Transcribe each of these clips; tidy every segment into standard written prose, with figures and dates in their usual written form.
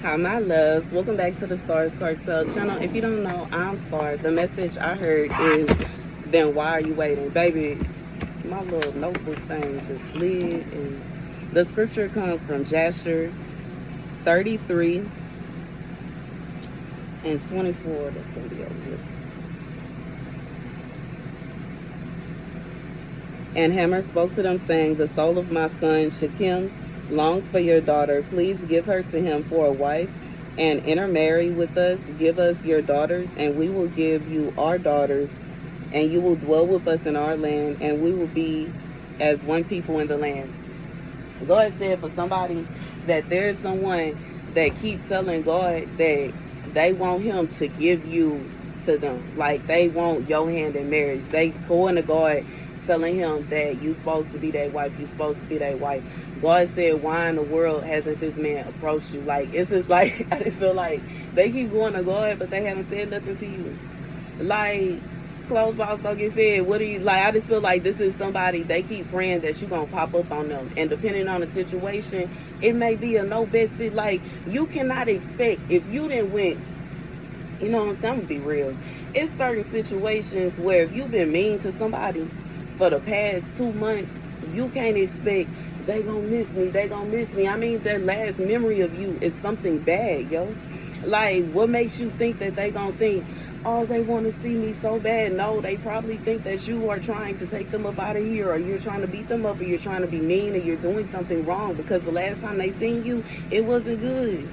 Hi, my loves. Welcome back to the Starscartel channel. If you don't know, I'm Star. The message I heard is, then why are you waiting? Baby, my little notebook thing just slid. And the scripture comes from Jasher 33 and 24. That's going to be over here. And Hammer spoke to them, saying, the soul of my son Shechem longs for your daughter. Please give her to him for a wife and intermarry with us. Give us your daughters, and we will give you our daughters, and you will dwell with us in our land, and we will be as one people in the land. God said for somebody that there's someone that keep telling God that they want him to give you to them. Like they want your hand in marriage. They going to God telling him that you supposed to be their wife, you supposed to be their wife. God said, why in the world hasn't this man approached you? Like, it's just like, I just feel like they keep going to God, but they haven't said nothing to you. Like, closed balls don't get fed. What do you, like, I just feel like this is somebody, they keep praying that you gonna pop up on them. And depending on the situation, it may be a no bet sit. Like, you cannot expect, if you didn't win, you know what I'm saying? I'm gonna be real. It's certain situations where if you've been mean to somebody for the past 2 months, you can't expect they gonna miss me, they gonna miss me. I mean, their last memory of you is something bad, yo. Like, what makes you think that they gonna think, oh, they want to see me so bad? No, they probably think that you are trying to take them up out of here, or you're trying to beat them up, or you're trying to be mean, or you're doing something wrong, because the last time they seen you, it wasn't good.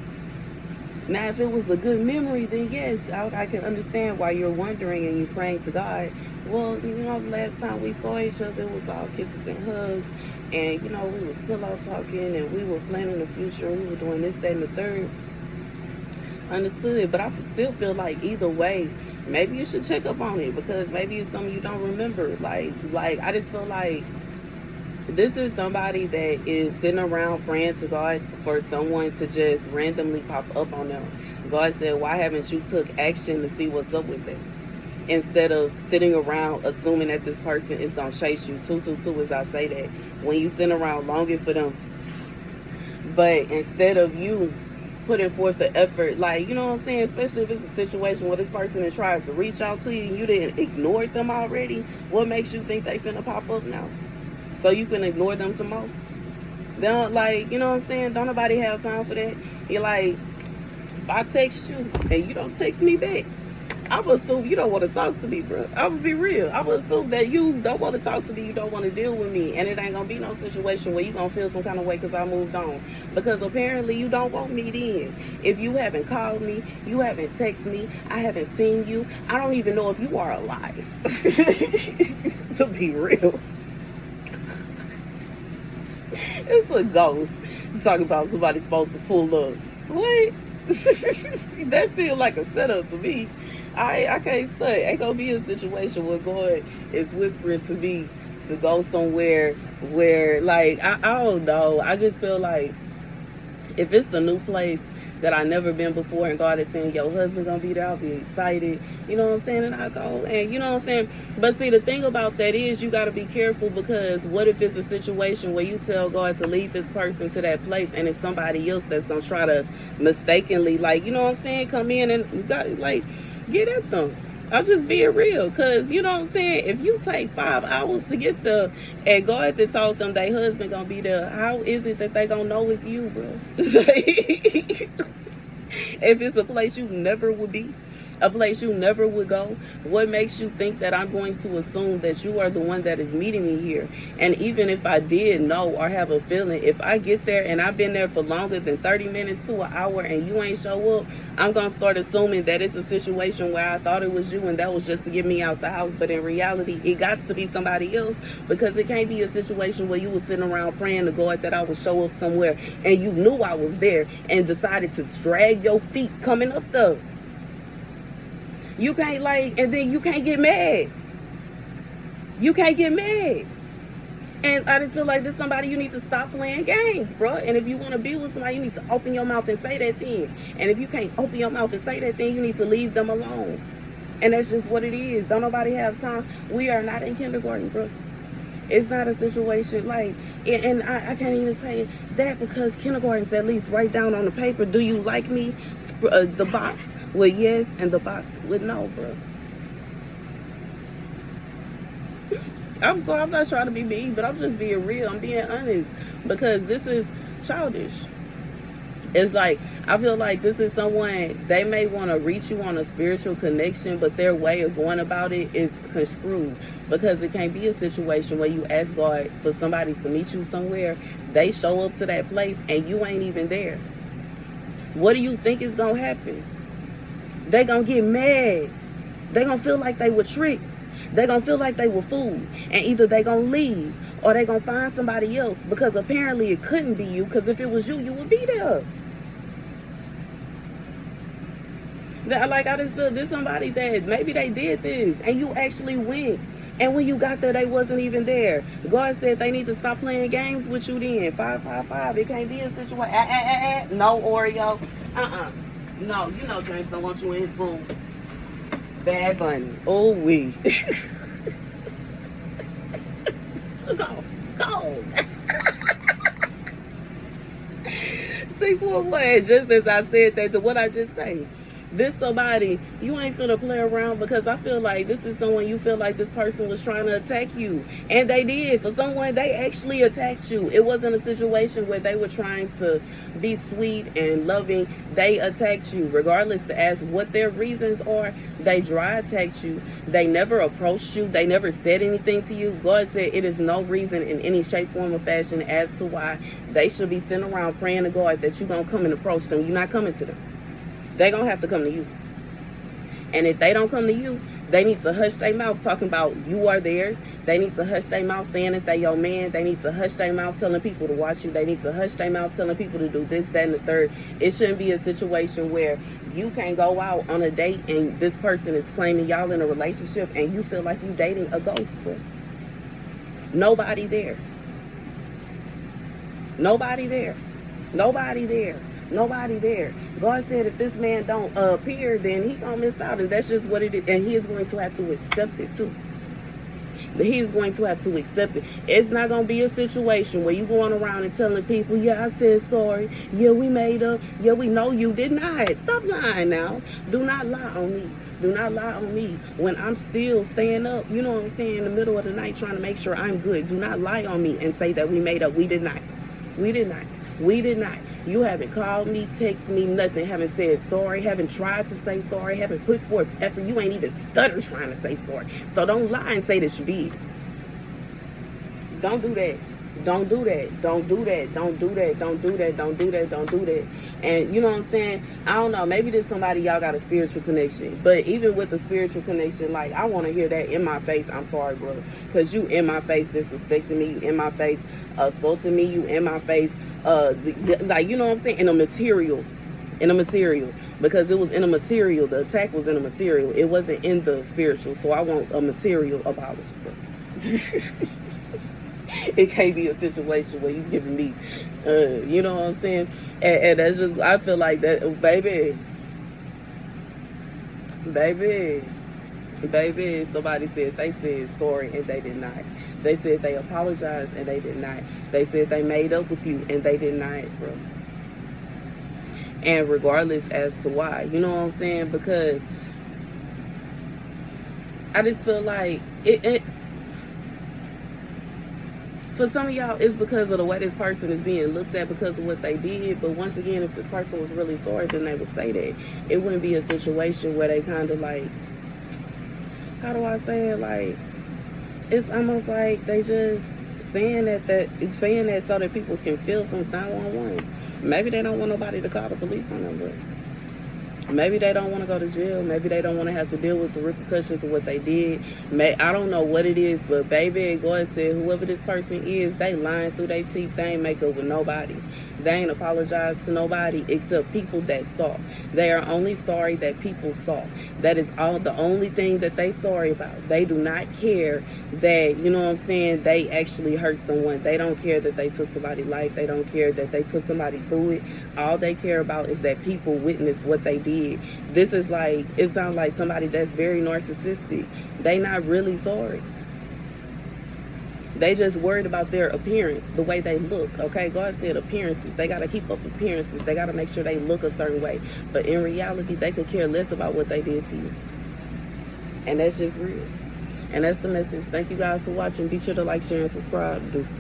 Now, if it was a good memory, then yes, I can understand why you're wondering and you're praying to God. Well, you know, the last time we saw each other, it was all kisses and hugs. And, you know, we was pillow talking and we were planning the future. And we were doing this, that, and the third. Understood. But I still feel like either way, maybe you should check up on it, because maybe it's something you don't remember. Like I just feel like this is somebody that is sitting around praying to God for someone to just randomly pop up on them. God said, why haven't you took action to see what's up with them? Instead of sitting around assuming that this person is going to chase you. 222, as I say that. When you sit around longing for them. But instead of you putting forth the effort, like, you know what I'm saying? Especially if it's a situation where this person is trying to reach out to you and you didn't ignore them already. What makes you think they finna pop up now? So you can ignore them some more? They don't, like, you know what I'm saying? Don't nobody have time for that. You're like, if I text you and you don't text me back, I would assume you don't want to talk to me, bro. I would be real. I would assume that you don't want to talk to me. You don't want to deal with me. And it ain't going to be no situation where you going to feel some kind of way because I moved on. Because apparently you don't want me then. If you haven't called me, you haven't texted me, I haven't seen you, I don't even know if you are alive. To be real. It's a ghost. Talking about somebody supposed to pull up. What? That feel like a setup to me. I can't say. Ain't gonna be a situation where God is whispering to me to go somewhere where, like, I don't know. I just feel like if it's a new place that I never been before and God is saying your husband gonna be there, I'll be excited. You know what I'm saying? And I go, and you know what I'm saying? But see, the thing about that is you gotta be careful, because what if it's a situation where you tell God to lead this person to that place and it's somebody else that's gonna try to mistakenly, like, you know what I'm saying, come in and got, like, get at them. I'm just being real, because you know what I'm saying, if you take 5 hours to get there and God that told them their husband gonna be there, how is it that they gonna know it's you, bro? If it's a place you never would be, a place you never would go, what makes you think that I'm going to assume that you are the one that is meeting me here? And even if I did know or have a feeling, if I get there and I've been there for longer than 30 minutes to an hour and you ain't show up, I'm going to start assuming that it's a situation where I thought it was you and that was just to get me out the house. But in reality, it got to be somebody else, because it can't be a situation where you was sitting around praying to God that I would show up somewhere and you knew I was there and decided to drag your feet coming up there. You can't, like, and then you can't get mad. You can't get mad. And I just feel like this somebody you need to stop playing games, bro. And if you want to be with somebody, you need to open your mouth and say that thing. And if you can't open your mouth and say that thing, you need to leave them alone. And that's just what it is. Don't nobody have time. We are not in kindergarten, bro. It's not a situation like, and I can't even say that because kindergartens at least write down on the paper, do you like me? The box with yes and the box with no, bro. I'm sorry, I'm not trying to be mean, but I'm just being real. I'm being honest because this is childish. It's like, I feel like this is someone, they may want to reach you on a spiritual connection, but their way of going about it is construed. Because it can't be a situation where you ask God for somebody to meet you somewhere, they show up to that place and you ain't even there. What do you think is going to happen? They going to get mad. They going to feel like they were tricked. They going to feel like they were fooled. And either they going to leave or they going to find somebody else, because apparently it couldn't be you, because if it was you, you would be there. Like, I just feel there's somebody that maybe they did this and you actually went. And when you got there, they wasn't even there. God said they need to stop playing games with you then. 555. It can't be a situation. No Oreo. No, you know James don't want you in his room. Bad Bunny. Oh, we. So go. 611. Just as I said that, to what I just say. This somebody, you ain't finna play around, because I feel like this is someone you feel like this person was trying to attack you. And they did. For someone, they actually attacked you. It wasn't a situation where they were trying to be sweet and loving. They attacked you. Regardless as what their reasons are, they dry attacked you. They never approached you. They never said anything to you. God said it is no reason in any shape, form, or fashion as to why they should be sitting around praying to God that you're going to come and approach them. You're not coming to them. They're going to have to come to you. And if they don't come to you, they need to hush their mouth talking about you are theirs. They need to hush their mouth saying that they your man. They need to hush their mouth telling people to watch you. They need to hush their mouth telling people to do this, that, and the third. It shouldn't be a situation where you can go out on a date and this person is claiming y'all in a relationship and you feel like you dating a ghost. Nobody there. Nobody there. Nobody there. Nobody there. God said if this man don't appear, then he gonna miss out, and that's just what it is. And he is going to have to accept it too. He is going to have to accept it. It's not gonna be a situation where you going around and telling people, yeah, I said sorry, yeah, we made up, yeah, we know you did not. Stop lying now. Do not lie on me. Do not lie on me when I'm still staying up, you know what I'm saying, in the middle of the night trying to make sure I'm good. Do not lie on me and say that we made up. We did not. We did not. We did not. You haven't called me, texted me, nothing. Haven't said sorry. Haven't tried to say sorry. Haven't put forth effort. You ain't even stuttered trying to say sorry. So don't lie and say that you did. Don't do that. Don't do that. Don't do that. Don't do that. Don't do that. Don't do that. Don't do that. And you know what I'm saying? I don't know. Maybe there's somebody y'all got a spiritual connection. But even with the spiritual connection, like, I want to hear that in my face. I'm sorry, brother. Because you in my face disrespecting me. You in my face assaulting me. You in my face. Like, you know what I'm saying? In a material. Because it was in a material. The attack was in a material. It wasn't in the spiritual. So I want a material abolished. It can't be a situation where he's giving me, you know what I'm saying? And that's just, I feel like that, baby, somebody said they said sorry and they did not. They said they apologized and they did not. They said they made up with you and they did not, bro. And regardless as to why, you know what I'm saying? Because I just feel like it for some of y'all, it's because of the way this person is being looked at because of what they did. But once again, if this person was really sorry, then they would say that. It wouldn't be a situation where they kind of like, how do I say it? Like, it's almost like they just saying that so that people can feel some 911. Maybe they don't want nobody to call the police on them, but maybe they don't want to go to jail. Maybe they don't want to have to deal with the repercussions of what they did. I don't know what it is, but baby, God said whoever this person is, they lying through their teeth. They ain't make up with nobody. They ain't apologized to nobody except people that saw. They are only sorry that people saw. That is all the only thing that they sorry about. They do not care that, you know what I'm saying, they actually hurt someone. They don't care that they took somebody's life. They don't care that they put somebody through it. All they care about is that people witnessed what they did. This is like, it sounds like somebody that's very narcissistic. They not really sorry. They just worried about their appearance, the way they look, okay? God said appearances. They got to keep up appearances. They got to make sure they look a certain way. But in reality, they could care less about what they did to you. And that's just real. And that's the message. Thank you guys for watching. Be sure to like, share, and subscribe. Deuces.